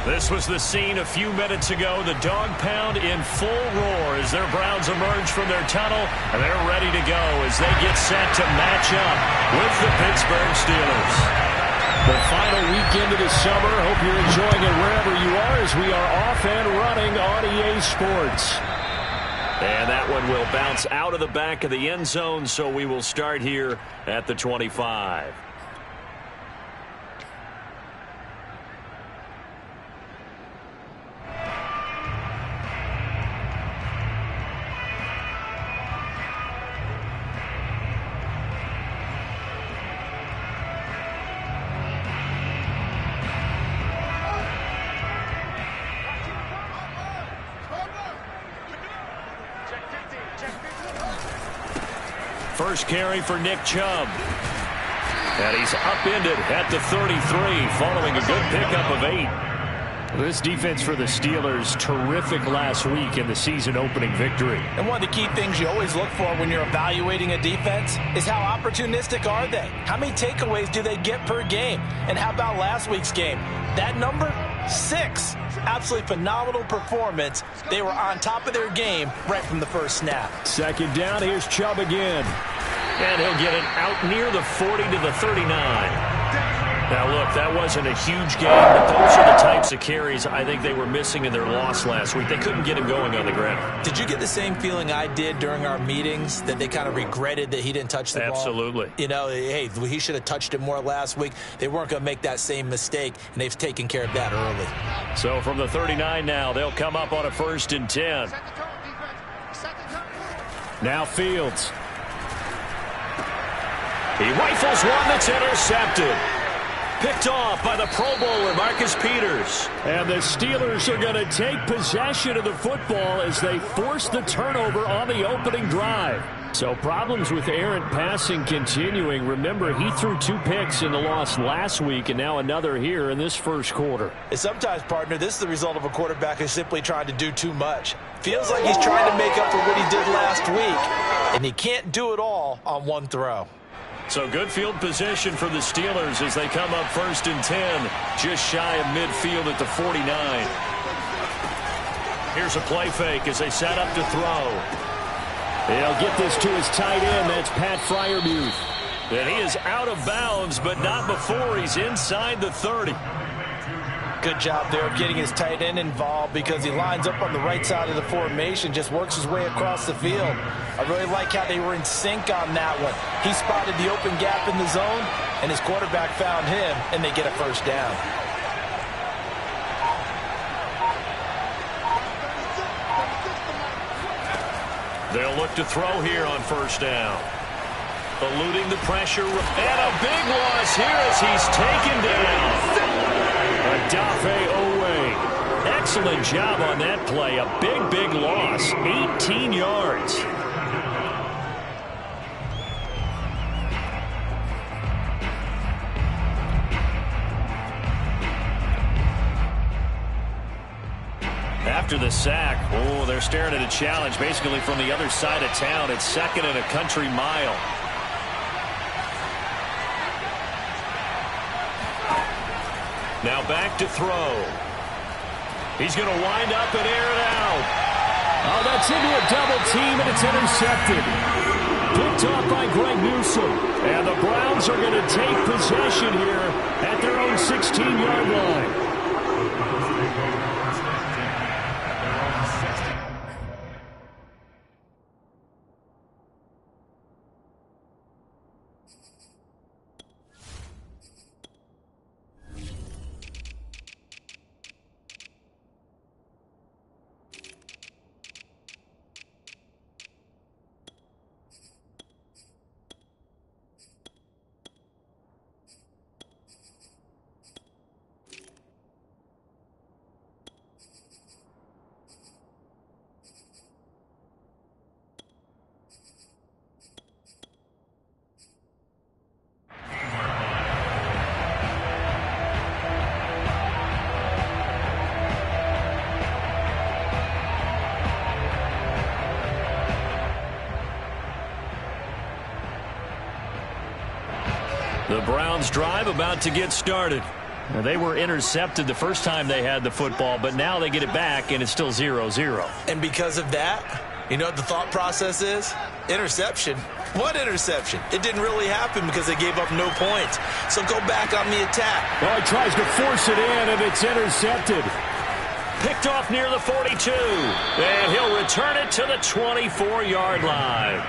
This was the scene a few minutes ago. The dog pound in full roar as their Browns emerge from their tunnel, and they're ready to go as they get set to match up with the Pittsburgh Steelers. The final weekend of the summer. Hope you're enjoying it wherever you are as we are off and running on EA Sports. And that one will bounce out of the back of the end zone, so we will start here at the 25. First carry for Nick Chubb. And he's upended at the 33 following a good pickup of 8. This defense for the Steelers, terrific last week in the season opening victory. And one of the key things you always look for when you're evaluating a defense is how opportunistic are they? How many takeaways do they get per game? And how about last week's game? That number? 6. Absolutely phenomenal performance. They were on top of their game right from the first snap. Second down, here's Chubb again. And he'll get it out near the 40 to the 39. Now, look, that wasn't a huge game, but those are the types of carries I think they were missing in their loss last week. They couldn't get him going on the ground. Did you get the same feeling I did during our meetings, that they kind of regretted that he didn't touch the ball? Absolutely. You know, hey, he should have touched it more last week. They weren't going to make that same mistake, and they've taken care of that early. So from the 39 now, they'll come up on a 1st and 10. Now Fields. He rifles one that's intercepted. Picked off by the Pro Bowler, Marcus Peters. And the Steelers are going to take possession of the football as they force the turnover on the opening drive. So problems with errant passing continuing. Remember, he threw 2 picks in the loss last week and now another here in this first quarter. And sometimes, partner, this is the result of a quarterback who's simply trying to do too much. Feels like he's trying to make up for what he did last week, and he can't do it all on one throw. So good field position for the Steelers as they come up 1st and 10, just shy of midfield at the 49. Here's a play fake as they set up to throw. They'll get this to his tight end. That's Pat Freiermuth. And he is out of bounds, but not before he's inside the 30. Good job there of getting his tight end involved because he lines up on the right side of the formation, just works his way across the field. I really like how they were in sync on that one. He spotted the open gap in the zone, and his quarterback found him, and they get a first down. They'll look to throw here on 1st down. Eluding the pressure, and a big loss here as he's taken down. Adafe Owe. Excellent job on that play. A big loss. 18 yards. After the sack, they're staring at a challenge basically from the other side of town. It's 2nd and a country mile. Now back to throw. He's going to wind up and air it out. Oh, that's into a double team, and it's intercepted. Picked off by Greg Newsome. And the Browns are going to take possession here at their own 16-yard line. The Browns drive about to get started. Now, they were intercepted the first time they had the football, but now they get it back, and it's still 0-0. And because of that, you know what the thought process is? Interception. What interception? It didn't really happen because they gave up no points. So go back on the attack. Well, he tries to force it in, and it's intercepted. Picked off near the 42. And he'll return it to the 24-yard line.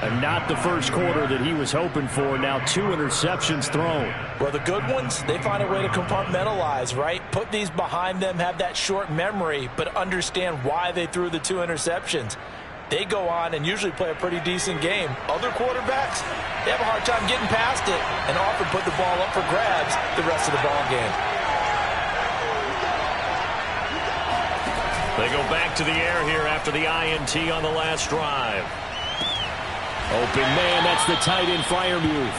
And not the first quarter that he was hoping for. Now 2 interceptions thrown. Well, the good ones, they find a way to compartmentalize, right? Put these behind them, have that short memory, but understand why they threw the 2 interceptions. They go on and usually play a pretty decent game. Other quarterbacks, they have a hard time getting past it and often put the ball up for grabs the rest of the ball game. They go back to the air here after the INT on the last drive. Open man, that's the tight end flyer move.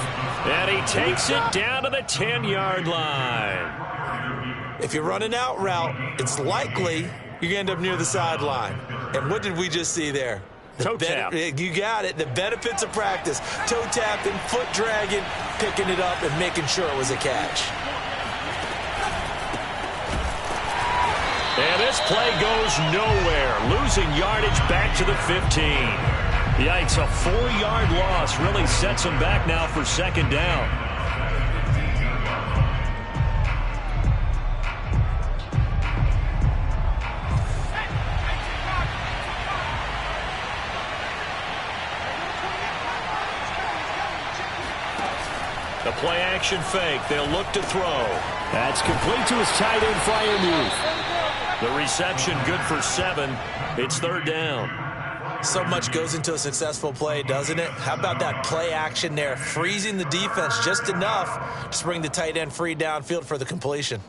And he takes it down to the 10-yard line. If you're running out route, it's likely you're going to end up near the sideline. And what did we just see there? Toe tap. You got it. The benefits of practice. Toe tapping, foot dragging, picking it up, and making sure it was a catch. And this play goes nowhere. Losing yardage back to the 15. Yikes, a 4-yard loss really sets him back now for second down. The play action fake. They'll look to throw. That's complete to his tight end flyer move. The reception good for 7. It's third down. So much goes into a successful play, doesn't it? How about that play action there, freezing the defense just enough to bring the tight end free downfield for the completion.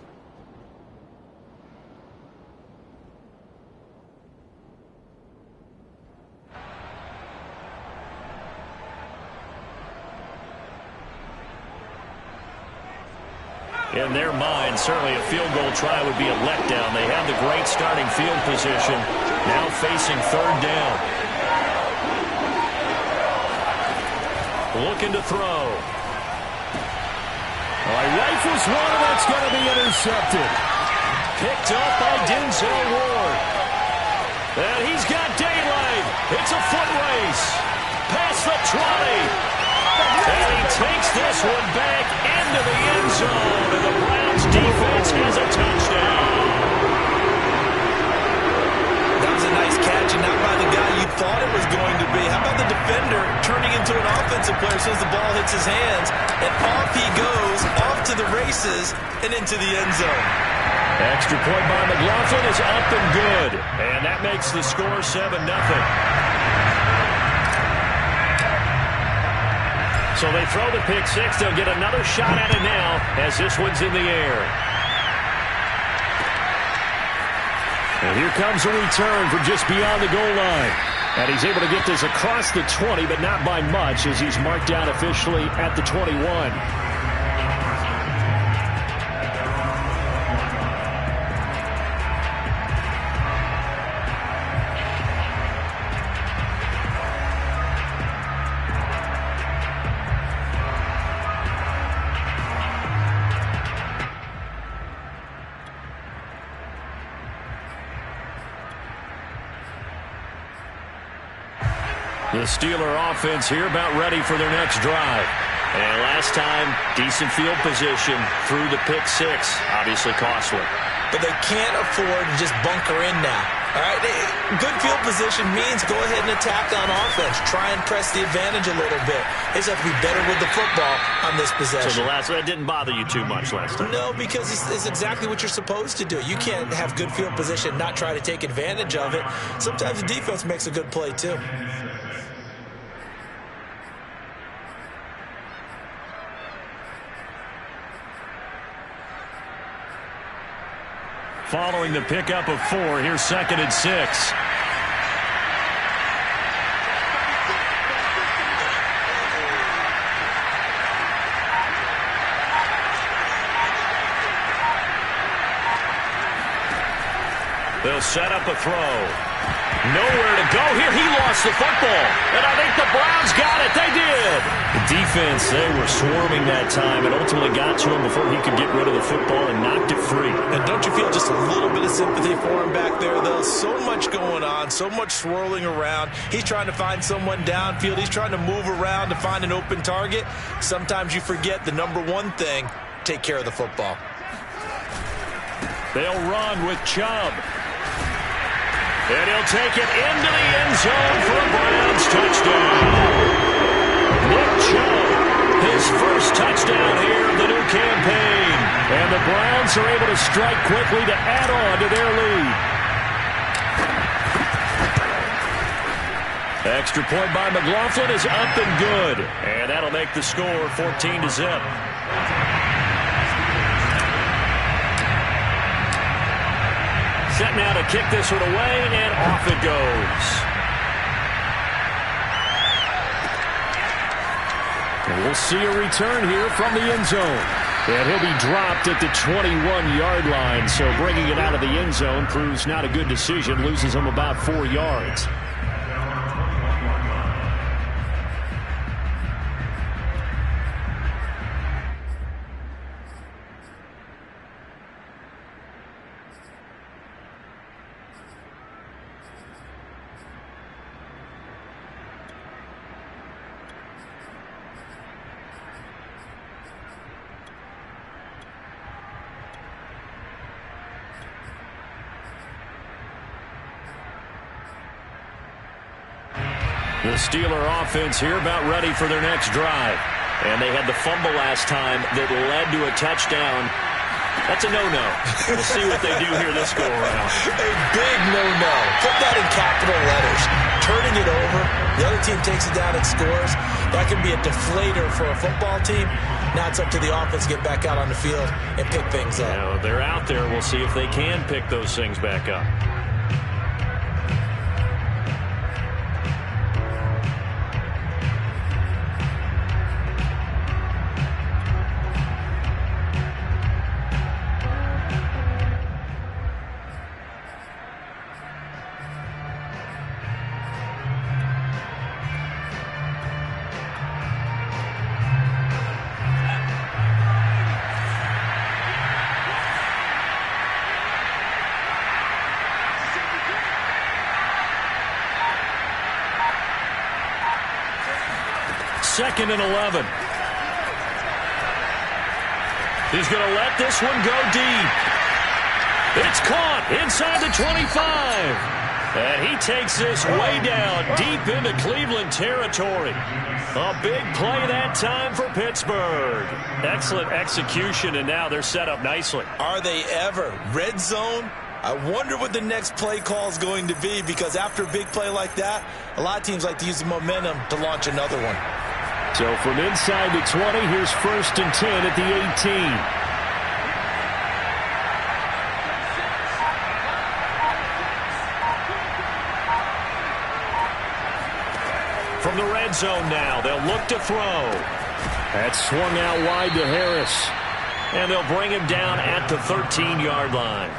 In their mind, certainly a field goal try would be a letdown. They had the great starting field position, now facing third down. Looking to throw. Rifles one, and that's going to be intercepted. Picked up by Denzel Ward. And he's got daylight. It's a foot race. Past the 20. And he takes this one back into the end zone, and the Browns defense has a touchdown. That was a nice catch, and not by the guy you thought it was going to be. How about the defender turning into an offensive player as soon as the ball hits his hands, and off he goes, off to the races, and into the end zone. Extra point by McLaughlin is up and good, and that makes the score 7-0. So they throw the pick six. They'll get another shot at it now as this one's in the air. And here comes a return from just beyond the goal line. And he's able to get this across the 20, but not by much as he's marked down officially at the 21. The Steeler offense here about ready for their next drive. And last time, decent field position through the pick six. Obviously costly. But they can't afford to just bunker in now. All right, good field position means go ahead and attack on offense. Try and press the advantage a little bit. They just have to be better with the football on this possession. So that didn't bother you too much last time? No, because it's exactly what you're supposed to do. You can't have good field position, not try to take advantage of it. Sometimes the defense makes a good play too. Following the pickup of 4, here's 2nd and 6. They'll set up a throw. Nowhere to go here. He lost the football. And I think the Browns got it. They did. The defense, they were swarming that time and ultimately got to him before he could get rid of the football and knocked it free. And don't you feel just a little bit of sympathy for him back there, though? So much going on, so much swirling around. He's trying to find someone downfield. He's trying to move around to find an open target. Sometimes you forget the number one thing, take care of the football. They'll run with Chubb. And he'll take it into the end zone for a Browns touchdown. Nick Chubb, his first touchdown here of the new campaign. And the Browns are able to strike quickly to add on to their lead. Extra point by McLaughlin is up and good. And that'll make the score 14-0. Set now to kick this one away, and off it goes. And we'll see a return here from the end zone. And he'll be dropped at the 21-yard line, so bringing it out of the end zone proves not a good decision, loses him about 4 yards. The Steeler offense here about ready for their next drive. And they had the fumble last time that led to a touchdown. That's a no-no. We'll see what they do here this go-around. A big no-no. Put that in capital letters. Turning it over, the other team takes it down and scores. That can be a deflator for a football team. Now it's up to the offense to get back out on the field and pick things up. Now, they're out there. We'll see if they can pick those things back up. Second and 11. He's going to let this one go deep. It's caught inside the 25. And he takes this way down deep into Cleveland territory. A big play that time for Pittsburgh. Excellent execution, and now they're set up nicely. Are they ever? Red zone? I wonder what the next play call is going to be, because after a big play like that, a lot of teams like to use the momentum to launch another one. So from inside the 20, here's 1st and 10 at the 18. From the red zone now, they'll look to throw. That's swung out wide to Harris. And they'll bring him down at the 13-yard line.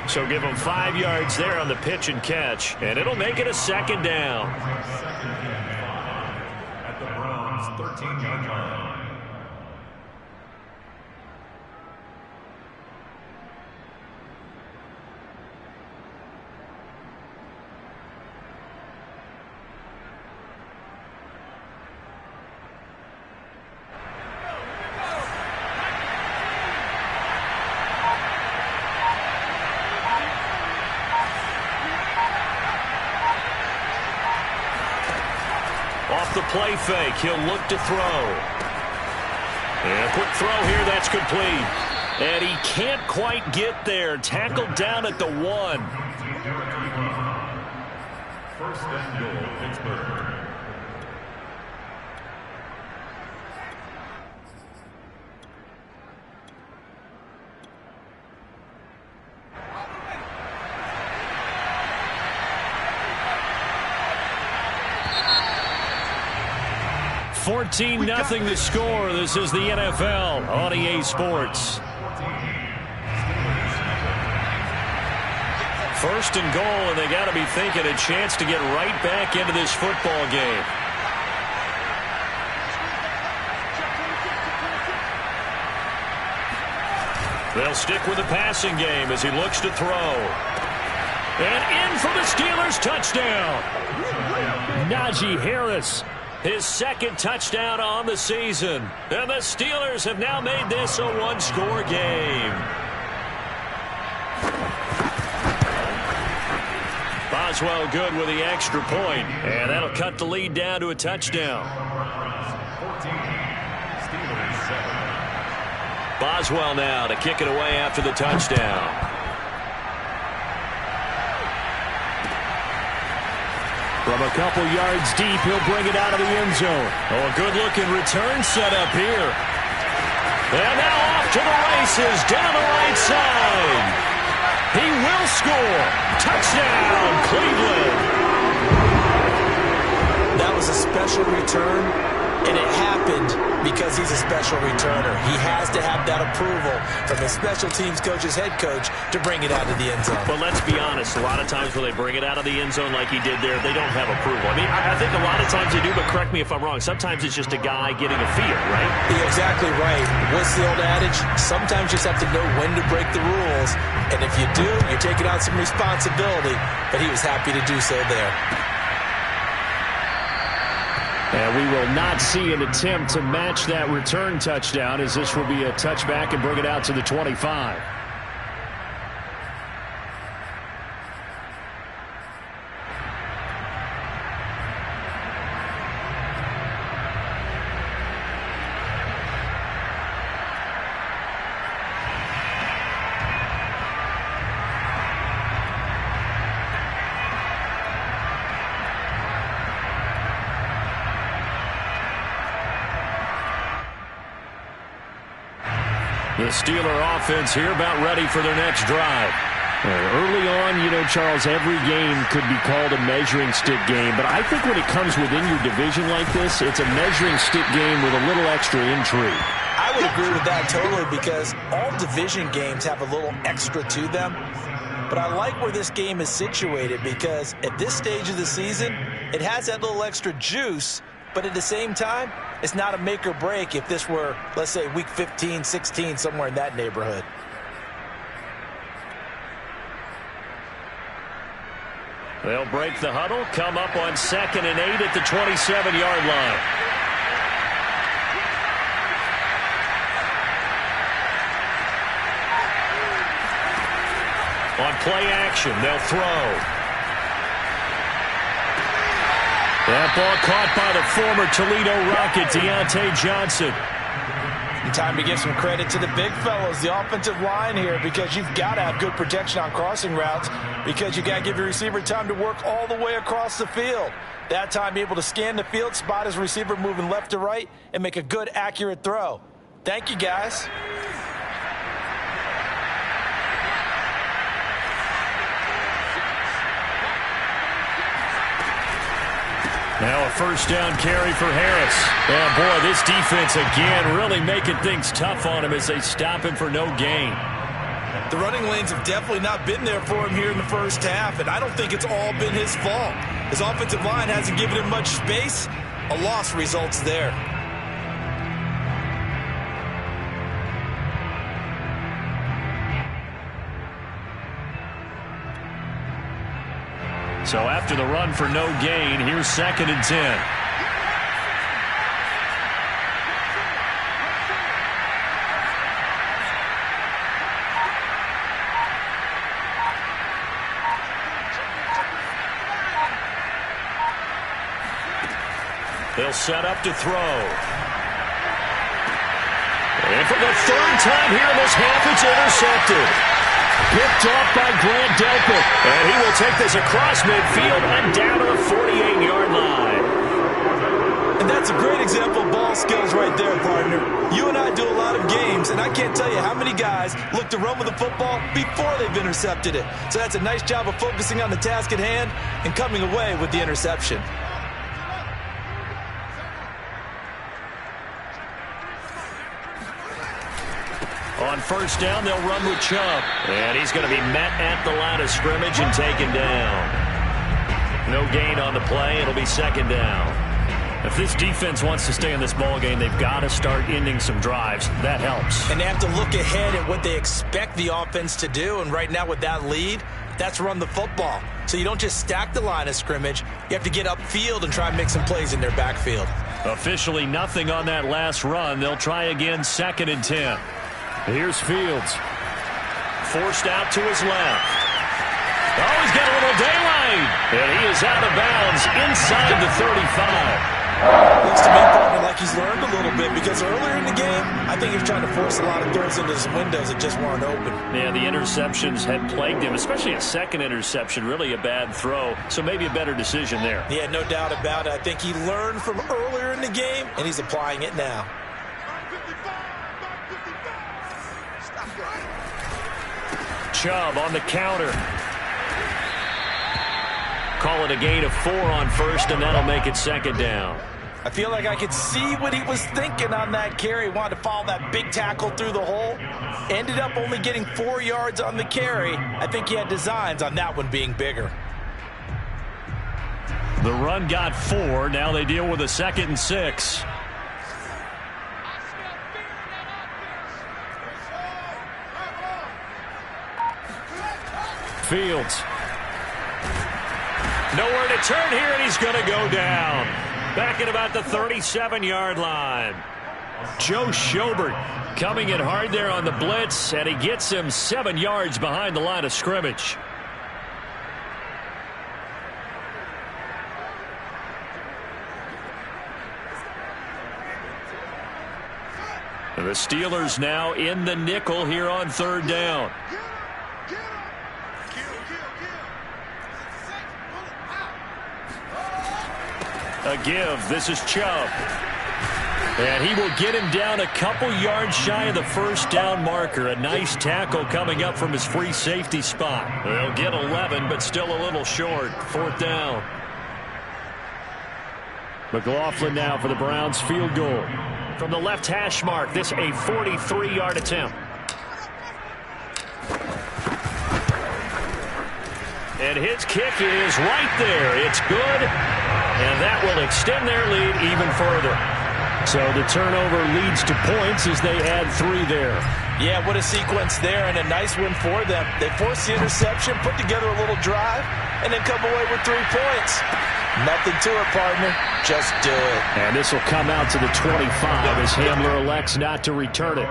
So give him 5 yards there on the pitch and catch, and it'll make it a second down. 13-yard line. Off the play fake, he'll look to throw. And a quick throw here, that's complete. And he can't quite get there. Tackled down at the 1. 1st and goal, Pittsburgh. $14-0 the score. This is the NFL on EA Sports. 1st and goal, and they got to be thinking a chance to get right back into this football game. They'll stick with the passing game as he looks to throw. And in for the Steelers touchdown. Najee Harris, his second touchdown on the season. And the Steelers have now made this a one-score game. Boswell good with the extra point, and that'll cut the lead down to a touchdown. 14, Steelers 7. Boswell now to kick it away after the touchdown. From a couple yards deep, he'll bring it out of the end zone. Oh, a good-looking return set up here. And now off to the races down the right side. He will score. Touchdown, Cleveland. That was a special return, and it happened because he's a special returner. He has to have that approval from his special teams coach's head coach to bring it out of the end zone. But let's be honest, a lot of times when they bring it out of the end zone like he did there, they don't have approval. I mean, I think a lot of times they do, but correct me if I'm wrong. Sometimes it's just a guy getting a feel, right? You're exactly right. What's the old adage? Sometimes you just have to know when to break the rules. And if you do, you're taking on some responsibility. But he was happy to do so there. And we will not see an attempt to match that return touchdown, as this will be a touchback and bring it out to the 25. The Steeler offense here about ready for their next drive. Early on, you know, Charles, every game could be called a measuring stick game. But I think when it comes within your division like this, it's a measuring stick game with a little extra intrigue. I would agree with that totally because all division games have a little extra to them. But I like where this game is situated because at this stage of the season, it has that little extra juice. But at the same time, it's not a make or break if this were, let's say, week 15, 16, somewhere in that neighborhood. They'll break the huddle, come up on 2nd and 8 at the 27-yard line. On play action, they'll throw. That ball caught by the former Toledo Rocket, Deontay Johnson. And time to give some credit to the big fellows, the offensive line here, because you've got to have good protection on crossing routes because you got to give your receiver time to work all the way across the field. That time, be able to scan the field, spot his receiver moving left to right, and make a good, accurate throw. Thank you, guys. Now a first down carry for Harris. Oh, boy, this defense again really making things tough on him as they stop him for no gain. The running lanes have definitely not been there for him here in the first half, and I don't think it's all been his fault. His offensive line hasn't given him much space. A loss results there. So after the run for no gain, here's 2nd and 10. They'll set up to throw. And for the third time here in this half, it's intercepted. Picked off by Grant Delpit. And he will take this across midfield and down to the 48-yard line. And that's a great example of ball skills right there, partner. You and I do a lot of games, and I can't tell you how many guys look to run with the football before they've intercepted it. So that's a nice job of focusing on the task at hand and coming away with the interception. On first down, they'll run with Chubb. And he's going to be met at the line of scrimmage and taken down. No gain on the play. It'll be 2nd down. If this defense wants to stay in this ball game, they've got to start ending some drives. That helps. And they have to look ahead at what they expect the offense to do. And right now with that lead, that's run the football. So you don't just stack the line of scrimmage. You have to get upfield and try and make some plays in their backfield. Officially nothing on that last run. They'll try again 2nd and 10. Here's Fields. Forced out to his left. Oh, he's got a little daylight. And he is out of bounds inside the 35. Looks to me, partner, like he's learned a little bit, because earlier in the game, I think he was trying to force a lot of throws into some windows that just weren't open. Yeah, the interceptions had plagued him, especially a second interception, really a bad throw, so maybe a better decision there. Yeah, no doubt about it. I think he learned from earlier in the game, and he's applying it now. Chubb on the counter. Call it a gain of 4 on first, and that'll make it 2nd down. I feel like I could see what he was thinking on that carry. Wanted to follow that big tackle through the hole. Ended up only getting 4 yards on the carry. I think he had designs on that one being bigger. The run got 4. Now they deal with a 2nd and 6. Fields. Nowhere to turn here, and he's going to go down. Back at about the 37-yard line. Joe Schobert coming in hard there on the blitz, and he gets him 7 yards behind the line of scrimmage. And the Steelers now in the nickel here on 3rd down. A give. This is Chubb. And he will get him down a couple yards shy of the 1st down marker. A nice tackle coming up from his free safety spot. They'll get 11, but still a little short. 4th down. McLaughlin now for the Browns field goal. From the left hash mark, this a 43-yard attempt. And his kick is right there. It's good. And that will extend their lead even further. So the turnover leads to points as they add 3 there. Yeah, what a sequence there, and a nice win for them. They forced the interception, put together a little drive, and then come away with 3 points. Nothing to it, partner. Just do it. And this will come out to the 25 as Hamler elects not to return it.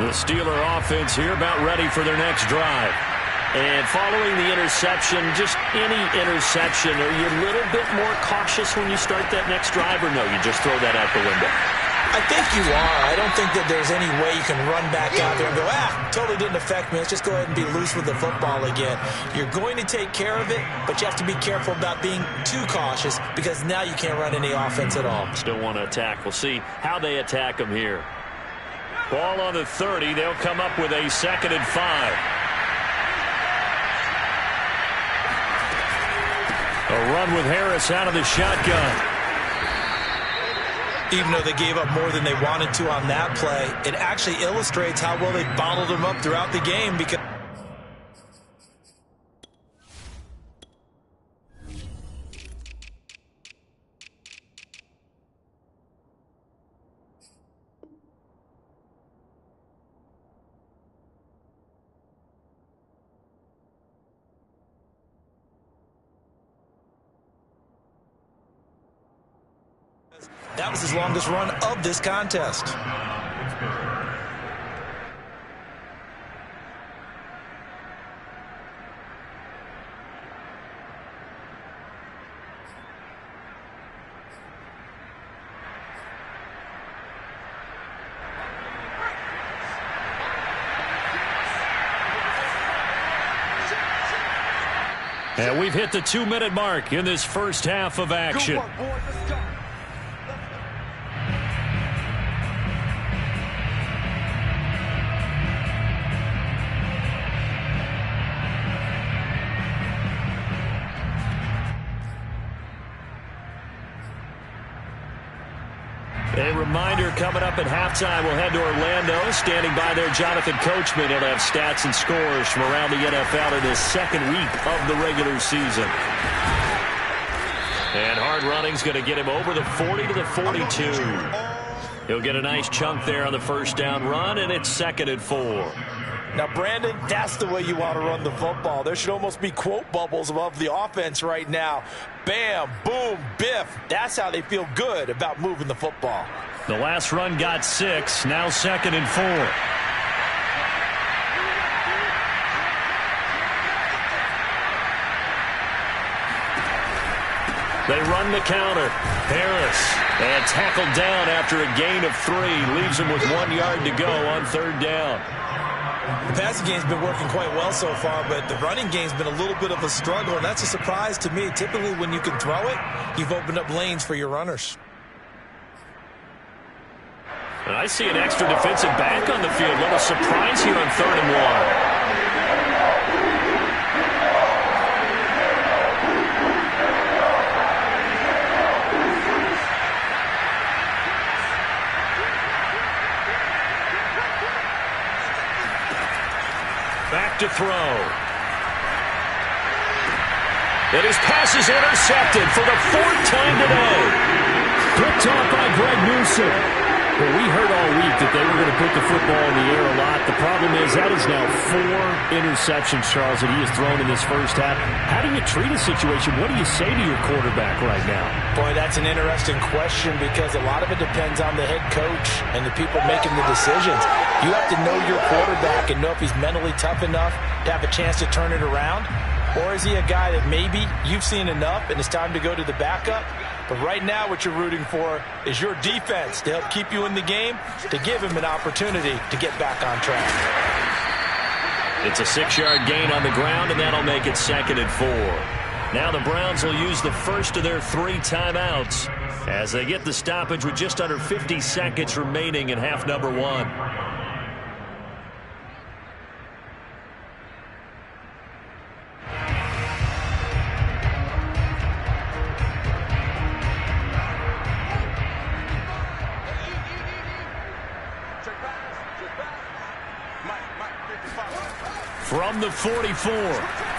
The Steeler offense here about ready for their next drive. And following the interception, just any interception, are you a little bit more cautious when you start that next drive, or no, you just throw that out the window? I think you are. I don't think that there's any way you can run back out there and go, totally didn't affect me. Let's just go ahead and be loose with the football again. You're going to take care of it, but you have to be careful about being too cautious, because now you can't run any offense at all. Still want to attack. We'll see how they attack them here. Ball on the 30. They'll come up with a 2nd and 5. A run with Harris out of the shotgun. Even though they gave up more than they wanted to on that play, it actually illustrates how well they bottled them up throughout the game, because that was his longest run of this contest. And we've hit the 2-minute mark in this first half of action. A reminder coming up at halftime, we'll head to Orlando. Standing by there, Jonathan Coachman. He'll have stats and scores from around the NFL in this second week of the regular season. And hard running's going to get him over the 40 to the 42. He'll get a nice chunk there on the first down run, and it's 2nd and 4. Now, Brandon, that's the way you want to run the football. There should almost be quote bubbles above the offense right now. Bam, boom, biff. That's how they feel good about moving the football. The last run got 6, now 2nd and 4. They run the counter. Harris, and tackled down after a gain of 3. Leaves him with 1 yard to go on 3rd down. The passing game's been working quite well so far, but the running game's been a little bit of a struggle, and that's a surprise to me. Typically, when you can throw it, you've opened up lanes for your runners. And I see an extra defensive back on the field. A little surprise here on 3rd and 1. Back to throw. And his pass is intercepted for the 4th time today. Picked off by Greg Newsome. Well, we heard all week that they were going to put the football in the air a lot. The problem is that is now 4 interceptions, Charles, that he has thrown in this first half. How do you treat a situation? What do you say to your quarterback right now? Boy, that's an interesting question because a lot of it depends on the head coach and the people making the decisions. You have to know your quarterback and know if he's mentally tough enough to have a chance to turn it around. Or is he a guy that maybe you've seen enough and it's time to go to the backup? But right now what you're rooting for is your defense to help keep you in the game, to give him an opportunity to get back on track. It's a 6-yard gain on the ground, and that'll make it 2nd and 4. Now the Browns will use the first of their 3 timeouts as they get the stoppage with just under 50 seconds remaining in half number 1. From the 44,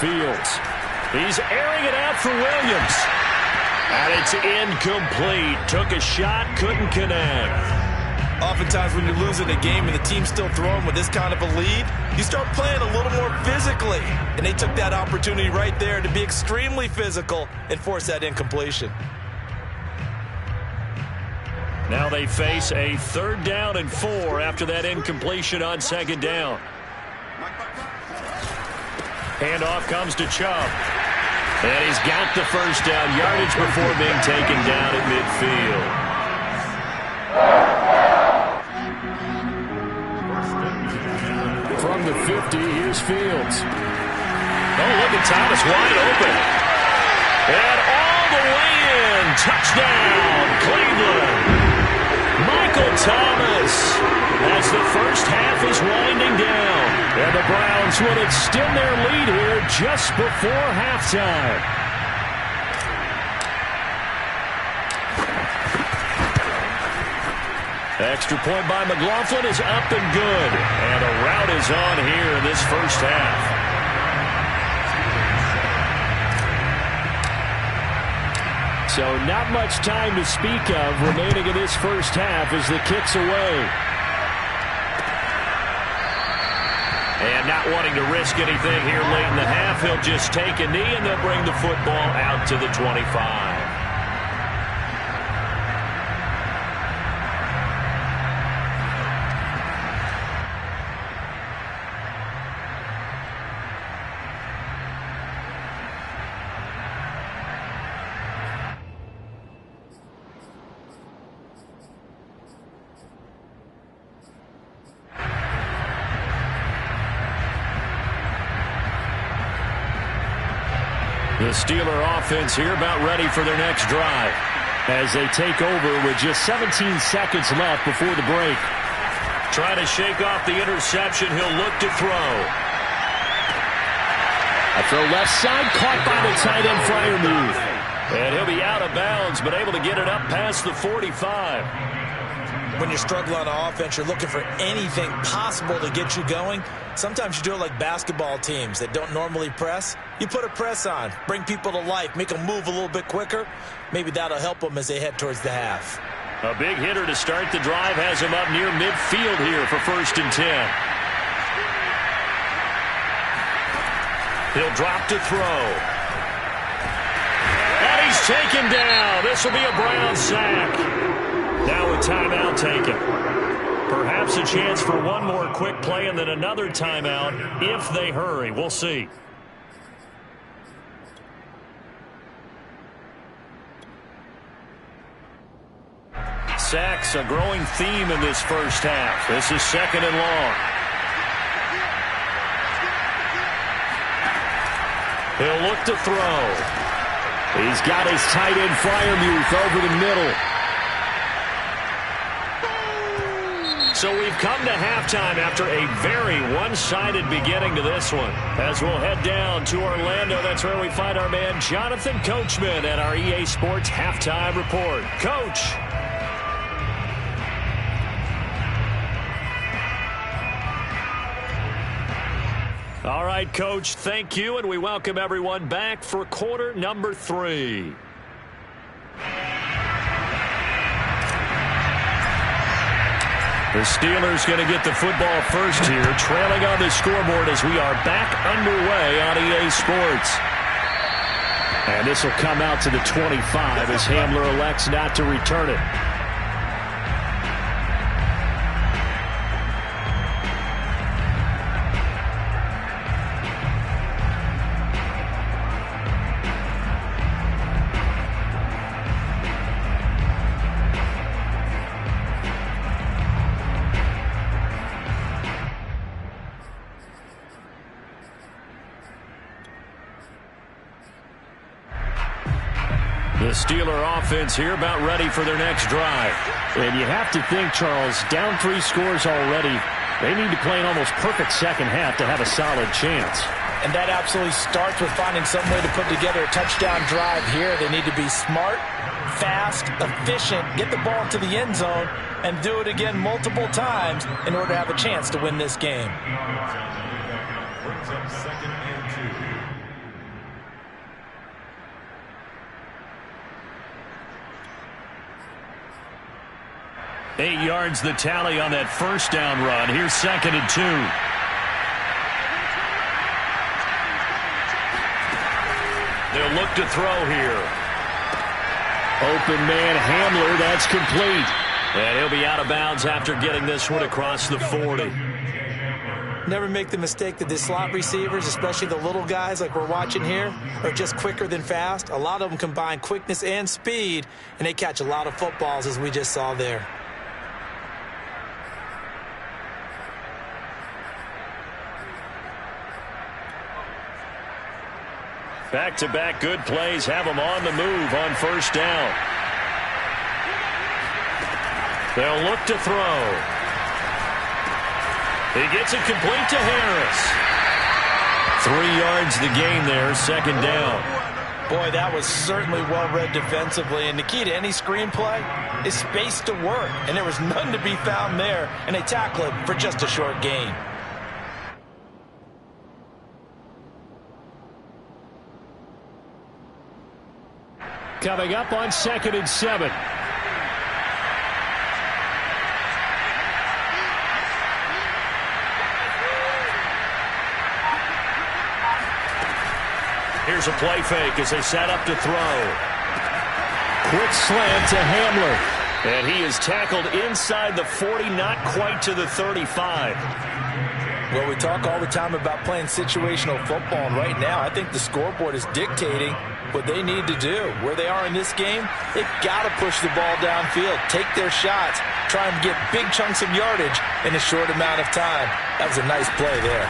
Fields. He's airing it out for Williams. And it's incomplete. Took a shot, couldn't connect. Oftentimes when you're losing a game and the team's still throwing with this kind of a lead, you start playing a little more physically. And they took that opportunity right there to be extremely physical and force that incompletion. Now they face a 3rd down and 4 after that incompletion on 2nd down. Handoff comes to Chubb. And he's got the first down yardage before being taken down at midfield. From the 50, here's Fields. Oh, look at Thomas wide open. And all the way in. Touchdown, Cleveland. Michael Thomas as the first half is winding down. And the Browns will extend their lead here just before halftime. Extra point by McLaughlin is up and good. And a rout is on here in this first half. So not much time to speak of remaining in this first half as the kick's away. And not wanting to risk anything here late in the half, he'll just take a knee and they'll bring the football out to the 25. The Steeler offense here about ready for their next drive as they take over with just 17 seconds left before the break. Trying to shake off the interception. He'll look to throw. A throw left side caught by the tight end Freiermuth. And he'll be out of bounds, but able to get it up past the 45. When you're struggling on offense, you're looking for anything possible to get you going. Sometimes you do it like basketball teams that don't normally press. You put a press on, bring people to life, make them move a little bit quicker. Maybe that'll help them as they head towards the half. A big hitter to start the drive has him up near midfield here for 1st and 10. He'll drop to throw. And he's taken down. This will be a Brown sack. Now a timeout taken. Perhaps a chance for one more quick play and then another timeout if they hurry. We'll see. Sacks, a growing theme in this first half. This is 2nd and long. He'll look to throw. He's got his tight end Freiermuth over the middle. So we've come to halftime after a very one-sided beginning to this one. As we'll head down to Orlando, that's where we find our man Jonathan Coachman at our EA Sports Halftime Report. Coach. All right, Coach, thank you, and we welcome everyone back for quarter number 3. The Steelers going to get the football first here, trailing on the scoreboard as we are back underway on EA Sports. And this will come out to the 25 as Hamler elects not to return it. The Steeler offense here about ready for their next drive. And you have to think, Charles, down 3 scores already. They need to play an almost perfect second half to have a solid chance. And that absolutely starts with finding some way to put together a touchdown drive here. They need to be smart, fast, efficient, get the ball to the end zone, and do it again multiple times in order to have a chance to win this game. Brings up 2nd and 2. 8 yards the tally on that first down run. Here's 2nd and 2. They'll look to throw here. Open man Hamler, that's complete. And he'll be out of bounds after getting this one across the 40. Never make the mistake that the slot receivers, especially the little guys like we're watching here, are just quicker than fast. A lot of them combine quickness and speed, and they catch a lot of footballs as we just saw there. Back-to-back good plays have them on the move on first down. They'll look to throw. He gets it complete to Harris. 3 yards the gain there, 2nd down. Boy, that was certainly well-read defensively, and the key to any screenplay is space to work, and there was none to be found there, and they tackle it for just a short gain. Coming up on 2nd and 7. Here's a play fake as they set up to throw. Quick slant to Hamler. And he is tackled inside the 40, not quite to the 35. Well, we talk all the time about playing situational football, and right now I think the scoreboard is dictating what they need to do. Where they are in this game, they've got to push the ball downfield, take their shots, try and get big chunks of yardage in a short amount of time. That was a nice play there.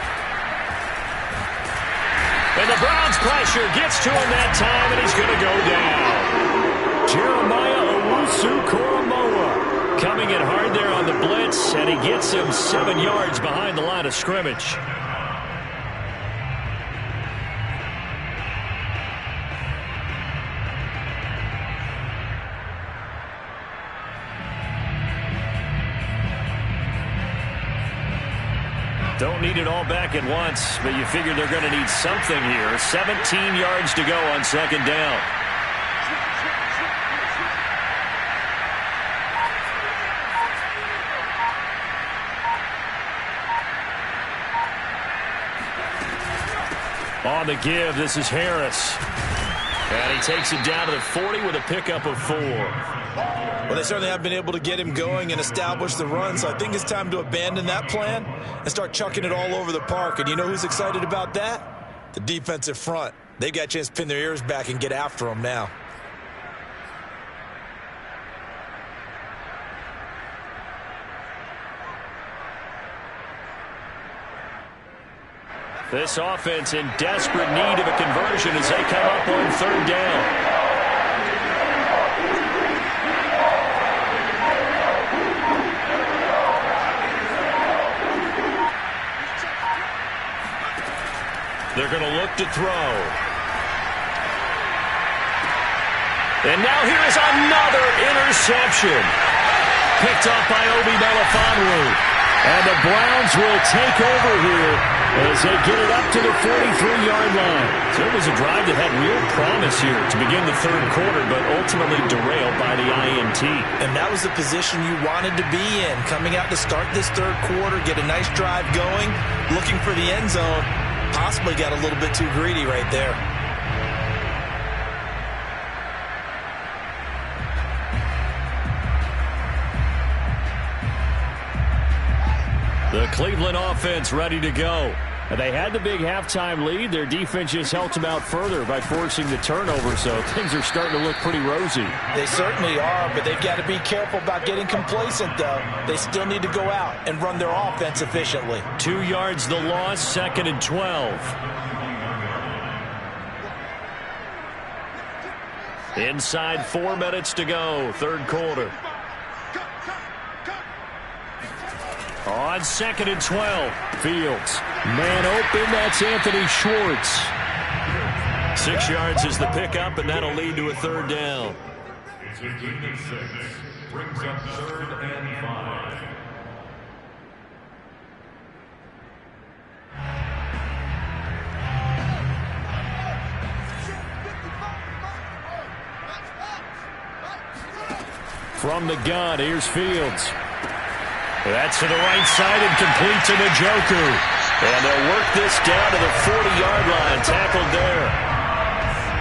And the Browns pressure gets to him that time, and he's going to go down. Jeremiah Owusu-Koramoah coming in hard there on the blitz, and he gets him 7 yards behind the line of scrimmage. Don't need it all back at once, but you figure they're going to need something here. 17 yards to go on second down. On the give, this is Harris. And he takes it down to the 40 with a pickup of 4. Well, they certainly have been able to get him going and establish the run, so I think it's time to abandon that plan and start chucking it all over the park. And you know who's excited about that? The defensive front. They've got a chance to pin their ears back and get after him now. This offense in desperate need of a conversion as they come up on third down. They're going to look to throw. And now here is another interception. Picked up by Obi Melifonwu. And the Browns will take over here as they get it up to the 43-yard line. So it was a drive that had real promise here to begin the third quarter, but ultimately derailed by the INT. And that was the position you wanted to be in. Coming out to start this third quarter, get a nice drive going, looking for the end zone. Possibly got a little bit too greedy right there. The Cleveland offense ready to go. They had the big halftime lead. Their defense just helped them out further by forcing the turnover, so things are starting to look pretty rosy. They certainly are, but they've got to be careful about getting complacent, though. They still need to go out and run their offense efficiently. 2 yards the loss, 2nd and 12. Inside 4 minutes to go, third quarter. On 2nd and 12, Fields. Man open, that's Anthony Schwartz. 6 yards is the pickup, and that'll lead to a third down. It's a gain of 6. Brings up 3rd and 5. From the gun, here's Fields. That's to the right side and complete to Njoku. And they'll work this down to the 40-yard line. Tackled there.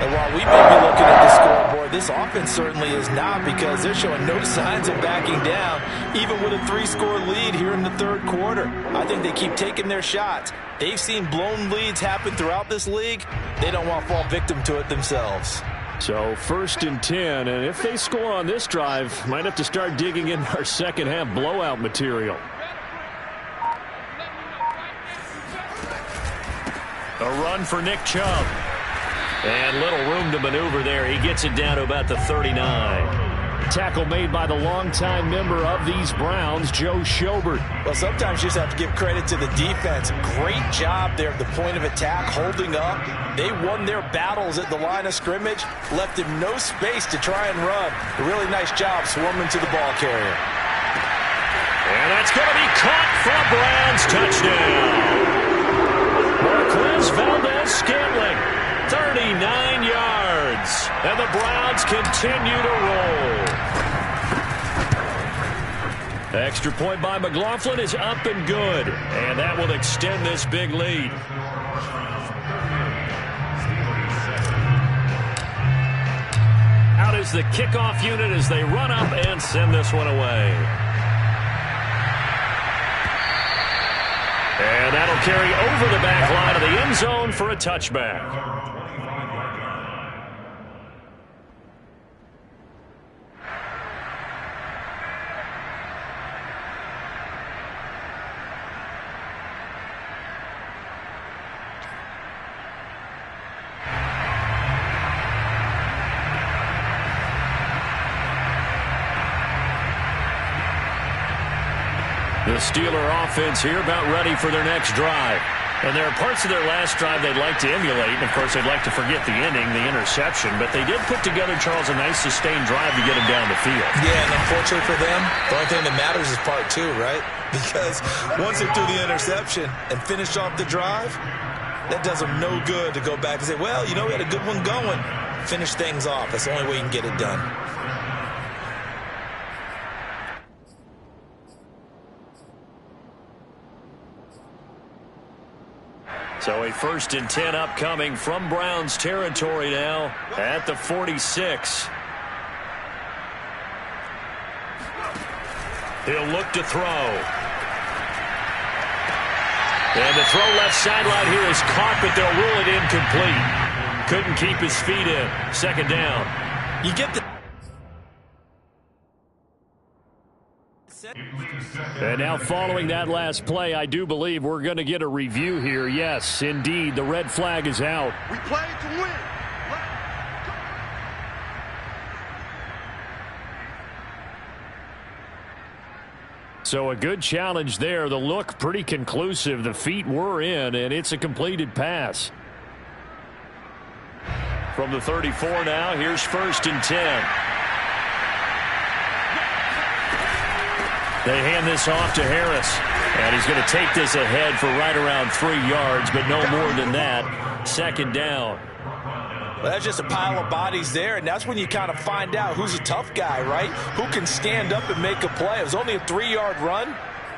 And while we may be looking at the scoreboard, this offense certainly is not, because they're showing no signs of backing down, even with a 3-score lead here in the third quarter. I think they keep taking their shots. They've seen blown leads happen throughout this league. They don't want to fall victim to it themselves. So 1st and 10, and if they score on this drive, might have to start digging in our second half blowout material. A run for Nick Chubb. And little room to maneuver there. He gets it down to about the 39. Tackle made by the longtime member of these Browns, Joe Schobert. Well, sometimes you just have to give credit to the defense. Great job there at the point of attack, holding up. They won their battles at the line of scrimmage, left him no space to try and run. A really nice job swarming to the ball carrier. And that's going to be caught for a Browns touchdown. Marquez Valdez-Scantling, 39 yards. And the Browns continue to roll. The extra point by McLaughlin is up and good. And that will extend this big lead. Out is the kickoff unit as they run up and send this one away. And that'll carry over the back line of the end zone for a touchback. The Steeler offense here about ready for their next drive. And there are parts of their last drive they'd like to emulate, and, of course, they'd like to forget the inning, the interception. But they did put together, Charles, a nice sustained drive to get him down the field. Yeah, and unfortunately for them, the only thing that matters is part two, right? Because once they threw the interception and finished off the drive, that does them no good to go back and say, well, you know, we had a good one going. Finish things off. That's the only way you can get it done. So a 1st and 10 upcoming from Browns territory now at the 46. He'll look to throw. And the throw left sideline here is caught, but they'll rule it incomplete. Couldn't keep his feet in. 2nd down. You get the... And now following that last play, I do believe we're going to get a review here. Yes, indeed, the red flag is out. We played to win. So a good challenge there. The look pretty conclusive. The feet were in, and it's a completed pass. From the 34 now, here's 1st and 10. They hand this off to Harris. And he's going to take this ahead for right around 3 yards, but no more than that. 2nd down. Well, that's just a pile of bodies there, and that's when you kind of find out who's a tough guy, right? Who can stand up and make a play. It was only a 3-yard run,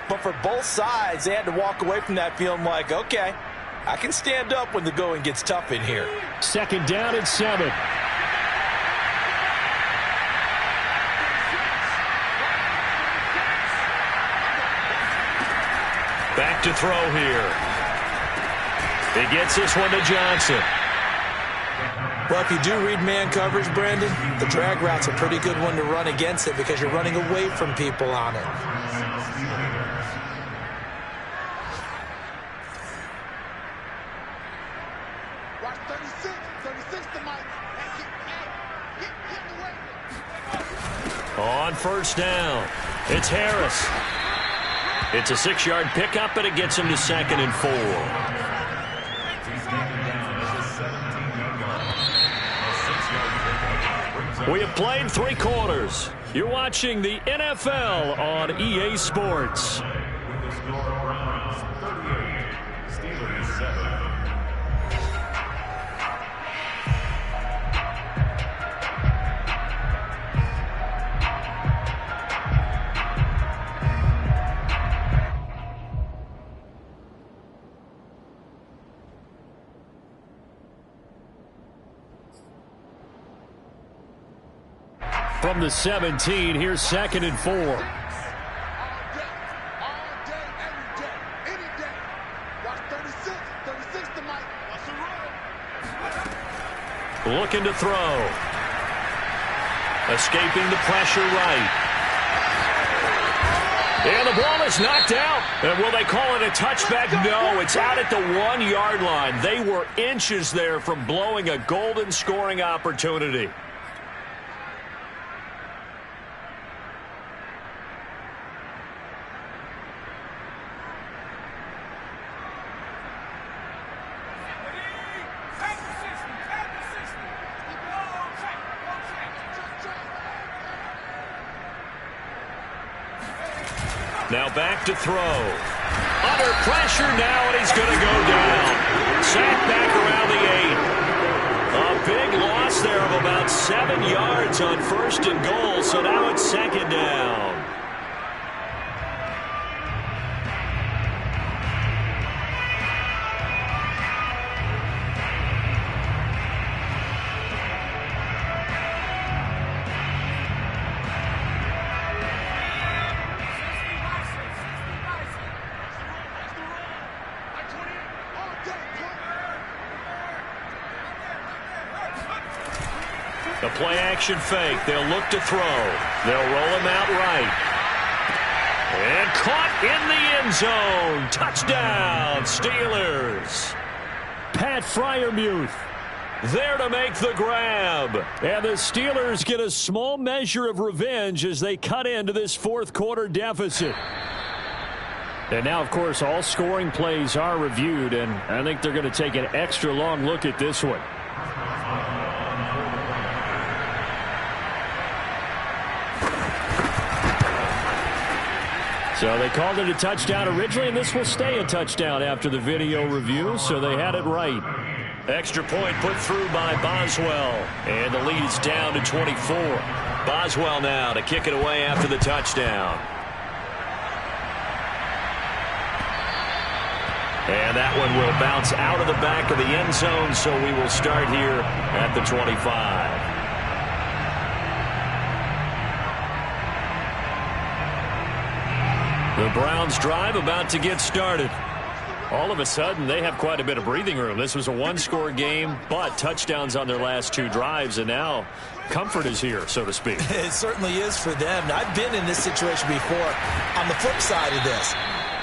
but for both sides, they had to walk away from that feeling like, okay, I can stand up when the going gets tough in here. 2nd down and 7. Back to throw here. He gets this one to Johnson. Well, if you do read man coverage, Brandon, the drag route's a pretty good one to run against it because you're running away from people on it. Watch 36. 36 to Mike. Get away. On 1st down, it's Harris. It's a 6-yard pickup, and it gets him to 2nd and 4. We have played 3 quarters. You're watching the NFL on EA Sports. From the 17, here's 2nd and 4. All day, every day, any day. Watch 36. 36 to Mike. Watch the run. Looking to throw. Escaping the pressure right. And the ball is knocked out. And will they call it a touchback? No, it's out at the 1-yard line. They were inches there from blowing a golden scoring opportunity. Now back to throw. Under pressure now, and he's going to go down. Sacked back around the 8. A big loss there of about 7 yards on 1st and goal, so now it's 2nd down. The play-action fake. They'll look to throw. They'll roll him out right. And caught in the end zone. Touchdown, Steelers. Pat Freiermuth there to make the grab. And the Steelers get a small measure of revenge as they cut into this 4th quarter deficit. And now, of course, all scoring plays are reviewed, and I think they're going to take an extra long look at this one. So they called it a touchdown originally, and this will stay a touchdown after the video review, so they had it right. Extra point put through by Boswell, and the lead is down to 24. Boswell now to kick it away after the touchdown. And that one will bounce out of the back of the end zone, so we will start here at the 25. The Browns drive about to get started. All of a sudden, they have quite a bit of breathing room. This was a one-score game, but touchdowns on their last two drives, and now comfort is here, so to speak. It certainly is for them. Now, I've been in this situation before on the flip side of this,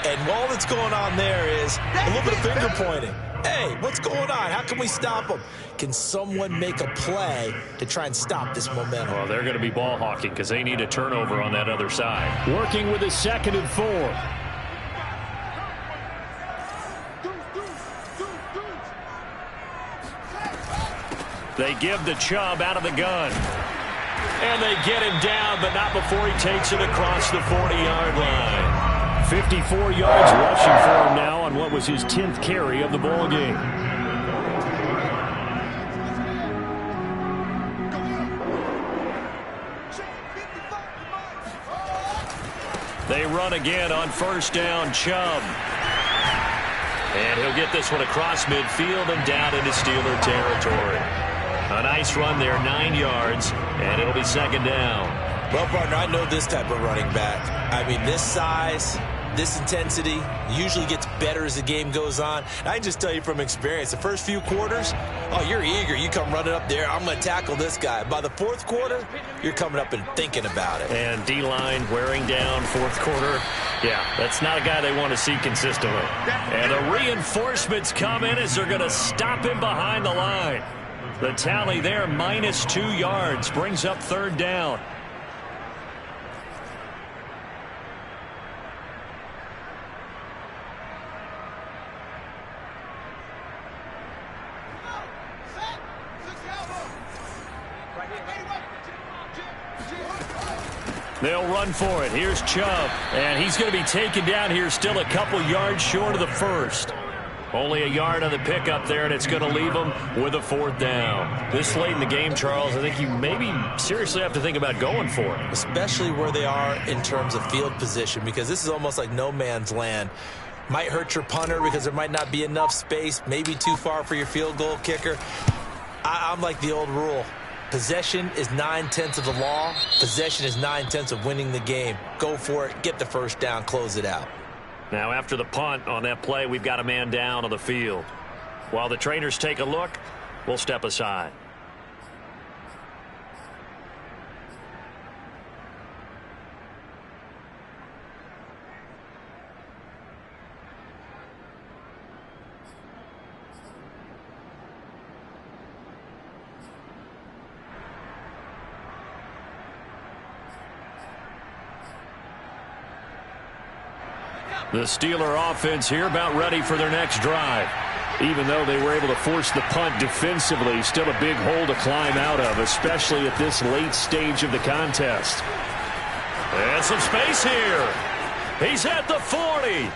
and all that's going on there is a little bit of finger pointing. Hey, what's going on? How can we stop them? Can someone make a play to try and stop this momentum? Well, they're going to be ball hawking because they need a turnover on that other side. Working with a 2nd and 4. They give the Chubb out of the gun. And they get him down, but not before he takes it across the 40-yard line. 54 yards rushing for him now on what was his 10th carry of the ball game. They run again on first down, Chubb. And he'll get this one across midfield and down into Steeler territory. A nice run there, 9 yards, and it'll be 2nd down. Well, partner, I know this type of running back. I mean, this size, this intensity usually gets better as the game goes on. And I can just tell you from experience, the first few quarters, oh, you're eager. You come running up there, I'm going to tackle this guy. By the 4th quarter, you're coming up and thinking about it. And D-line wearing down 4th quarter. Yeah, that's not a guy they want to see consistently. And the reinforcements come in as they're going to stop him behind the line. The tally there, -2 yards, brings up 3rd down. They'll run for it. Here's Chubb, and he's going to be taken down here still a couple yards short of the 1st. Only a yard on the pickup there, and it's going to leave them with a 4th down. This late in the game, Charles, I think you maybe seriously have to think about going for it. Especially where they are in terms of field position, because this is almost like no man's land. Might hurt your punter because there might not be enough space, maybe too far for your field goal kicker. I'm like the old rule. Possession is 9/10 of the law. Possession is 9/10 of winning the game. Go for it. Get the first down. Close it out. Now, after the punt on that play, we've got a man down on the field. While the trainers take a look, we'll step aside. The Steeler offense here about ready for their next drive. Even though they were able to force the punt defensively, still a big hole to climb out of, especially at this late stage of the contest. And some space here. He's at the 40,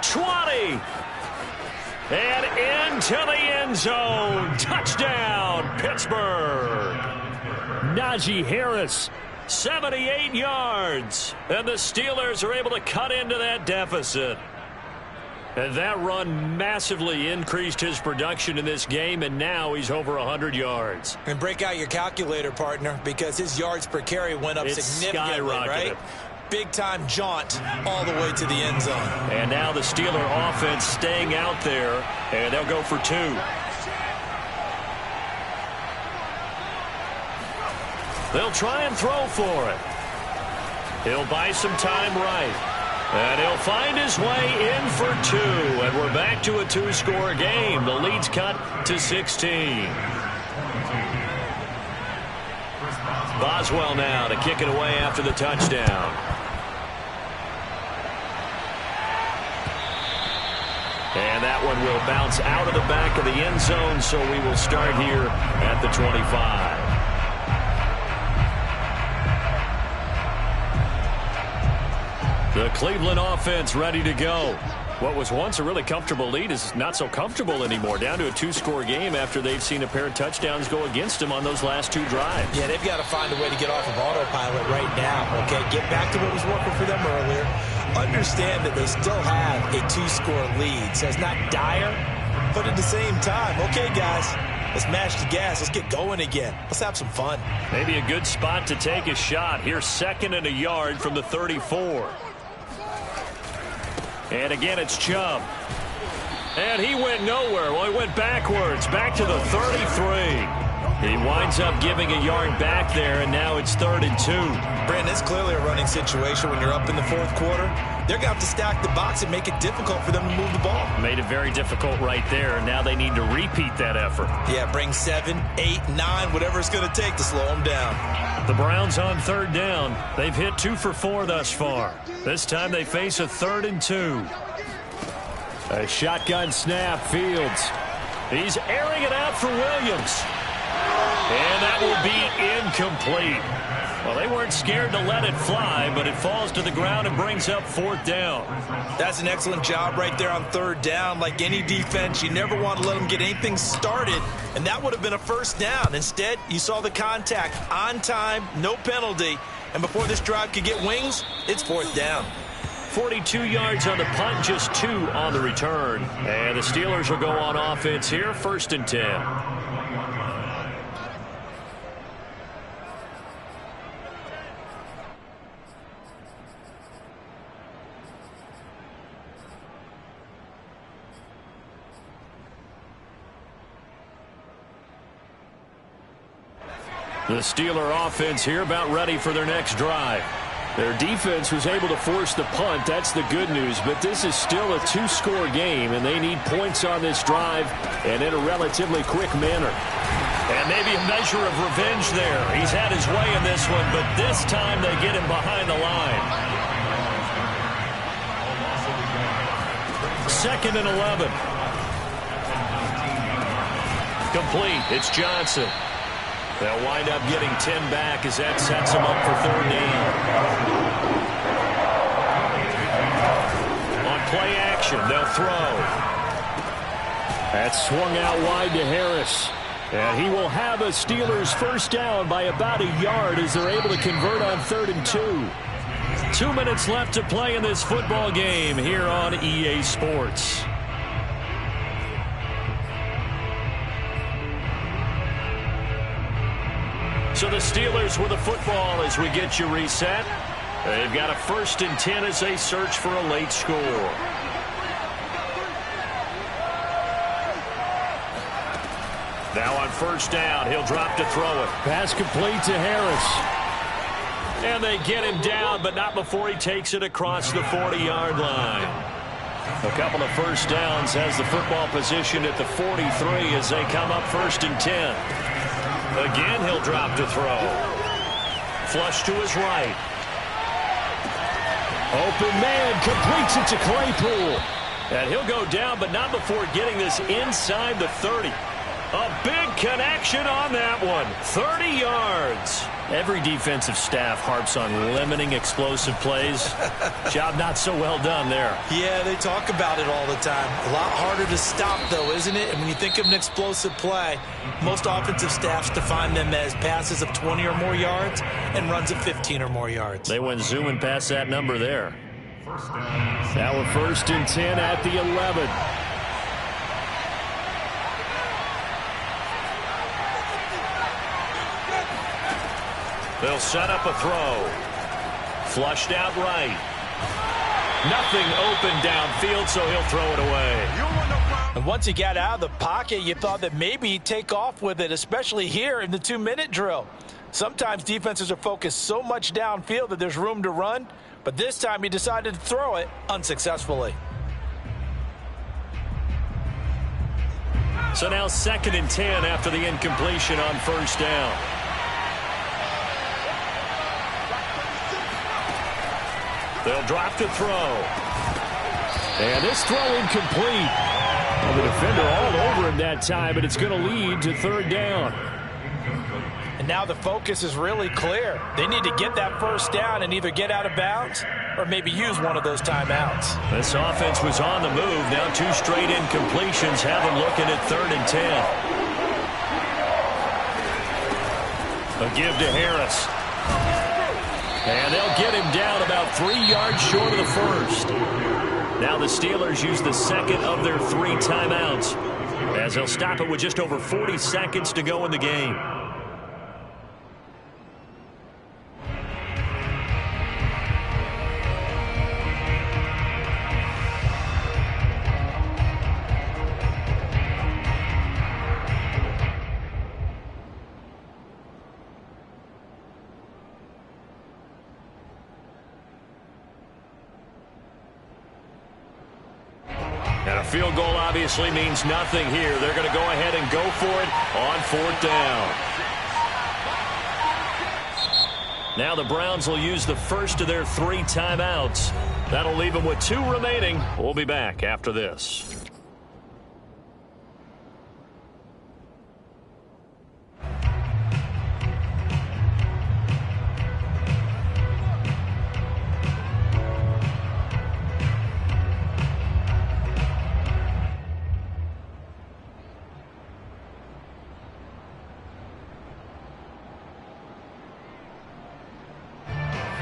20, and into the end zone. Touchdown, Pittsburgh. Najee Harris. 78 yards, and the Steelers are able to cut into that deficit. And that run massively increased his production in this game, and now he's over 100 yards. And break out your calculator, partner, because his yards per carry went up significantly, right? Big-time jaunt all the way to the end zone. And now the Steeler offense staying out there, and they'll go for 2. They'll try and throw for it. He'll buy some time right. And he'll find his way in for 2. And we're back to a 2-score game. The lead's cut to 16. Boswell now to kick it away after the touchdown. that one will bounce out of the back of the end zone, so we will start here at the 25. The Cleveland offense ready to go. What was once a really comfortable lead is not so comfortable anymore. Down to a 2-score game after they've seen a pair of touchdowns go against them on those last 2 drives. Yeah, they've got to find a way to get off of autopilot right now, okay? Get back to what was working for them earlier. Understand that they still have a 2-score lead. So it's not dire, but at the same time, okay, guys, let's mash the gas. Let's get going again. Let's have some fun. Maybe a good spot to take a shot. Here's 2nd and a yard from the 34. And again, it's Chubb. And he went nowhere. Well, he went backwards, back to the 33. He winds up giving a yard back there, and now it's 3rd and 2. Brandon, it's clearly a running situation when you're up in the 4th quarter. They're going to have to stack the box and make it difficult for them to move the ball. Made it very difficult right there. Now they need to repeat that effort. Yeah, bring 7, 8, 9, whatever it's going to take to slow them down. The Browns on 3rd down. They've hit 2 for 4 thus far. This time they face a 3rd and 2. A shotgun snap, Fields. He's airing it out for Williams. And that will be incomplete. Well, they weren't scared to let it fly, but it falls to the ground and brings up 4th down. That's an excellent job right there on 3rd down. Like any defense, you never want to let them get anything started, and that would have been a 1st down. Instead, you saw the contact on time, no penalty, and before this drive could get wings, it's 4th down. 42 yards on the punt, just 2 on the return. And the Steelers will go on offense here, 1st and 10. The Steeler offense here about ready for their next drive. Their defense was able to force the punt. That's the good news. But this is still a 2-score game, and they need points on this drive and in a relatively quick manner. And maybe a measure of revenge there. He's had his way in this one, but this time they get him behind the line. 2nd and 11. Complete. It's Johnson. They'll wind up getting 10 back as that sets them up for 3rd down. On play action, they'll throw. That's swung out wide to Harris. And he will have a Steelers 1st down by about a yard as they're able to convert on 3rd and 2. 2 minutes left to play in this football game here on EA Sports. So the Steelers with the football as we get you reset. They've got a 1st and 10 as they search for a late score. Now on 1st down, he'll drop to throw it. Pass complete to Harris. And they get him down, but not before he takes it across the 40-yard line. A couple of 1st downs has the football position at the 43 as they come up 1st and 10. Again, he'll drop to throw. Flush to his right. Open man, completes it to Claypool. And he'll go down, but not before getting this inside the 30. A big connection on that one. 30 yards. Every defensive staff harps on limiting explosive plays. Job not so well done there. Yeah, they talk about it all the time. A lot harder to stop, though, isn't it? And when you think of an explosive play, most offensive staffs define them as passes of 20 or more yards and runs of 15 or more yards. They went zooming past that number there. Now we're 1st and 10 at the 11. They'll set up a throw. Flushed out right. Nothing open downfield, so he'll throw it away. And once he got out of the pocket, you thought that maybe he'd take off with it, especially here in the 2-minute drill. Sometimes defenses are focused so much downfield that there's room to run, but this time he decided to throw it unsuccessfully. So now 2nd and 10 after the incompletion on 1st down. They'll drop to throw. And this throw incomplete. Well, the defender all over him that time, but it's going to lead to third down. And now the focus is really clear. They need to get that first down and either get out of bounds or maybe use one of those timeouts. This offense was on the move. Now 2 straight incompletions have them looking at 3rd and 10. A give to Harris. And they'll get him down about 3 yards short of the first. Now the Steelers use the second of their 3 timeouts, as they'll stop it with just over 40 seconds to go in the game. And a field goal obviously means nothing here. They're going to go ahead and go for it on 4th down. Now the Browns will use the first of their 3 timeouts. That'll leave them with 2 remaining. We'll be back after this.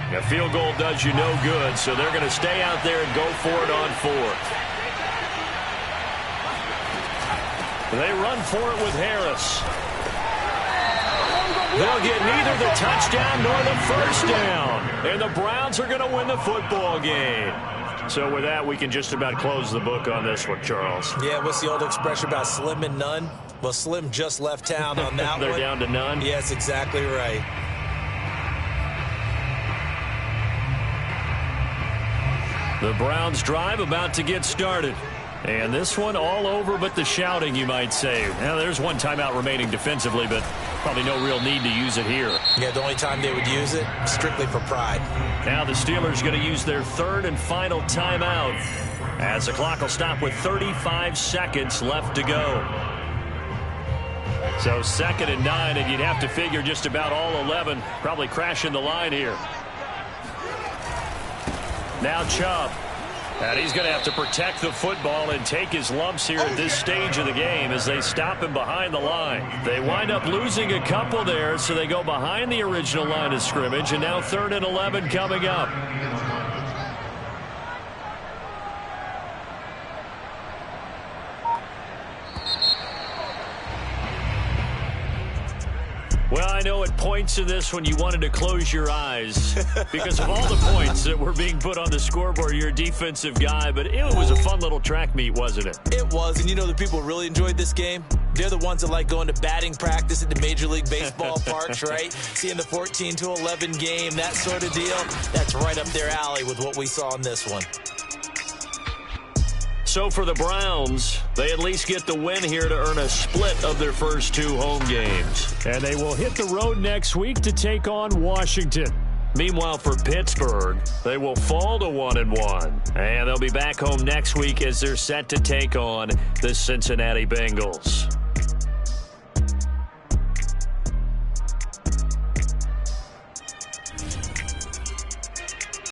A field goal does you no good, so they're going to stay out there and go for it on 4th. They run for it with Harris. They'll get neither the touchdown nor the first down. And the Browns are going to win the football game. So with that, we can just about close the book on this one, Charles. Yeah, what's the old expression about slim and none? Well, Slim just left town on that They're one. down to none? Yes, exactly right. The Browns drive about to get started. And this one all over but the shouting, you might say. Now, there's 1 timeout remaining defensively, but probably no real need to use it here. Yeah, the only time they would use it, strictly for pride. Now the Steelers going to use their 3rd and final timeout, as the clock will stop with 35 seconds left to go. So 2nd and 9, and you'd have to figure just about all 11 probably crashing the line here. Now Chubb. And he's going to have to protect the football and take his lumps here at this stage of the game as they stop him behind the line. They wind up losing a couple there, so they go behind the original line of scrimmage, and now 3rd and 11 coming up. Well, I know at points in this when you wanted to close your eyes because of all the points that were being put on the scoreboard. You're a defensive guy, but it was a fun little track meet, wasn't it? It was, and you know the people really enjoyed this game? They're the ones that like going to batting practice at the Major League Baseball parks, right? Seeing the 14-11 game, that sort of deal. That's right up their alley with what we saw in this one. So for the Browns, they at least get the win here to earn a split of their first 2 home games. And they will hit the road next week to take on Washington. Meanwhile, for Pittsburgh, they will fall to 1-1. And they'll be back home next week as they're set to take on the Cincinnati Bengals.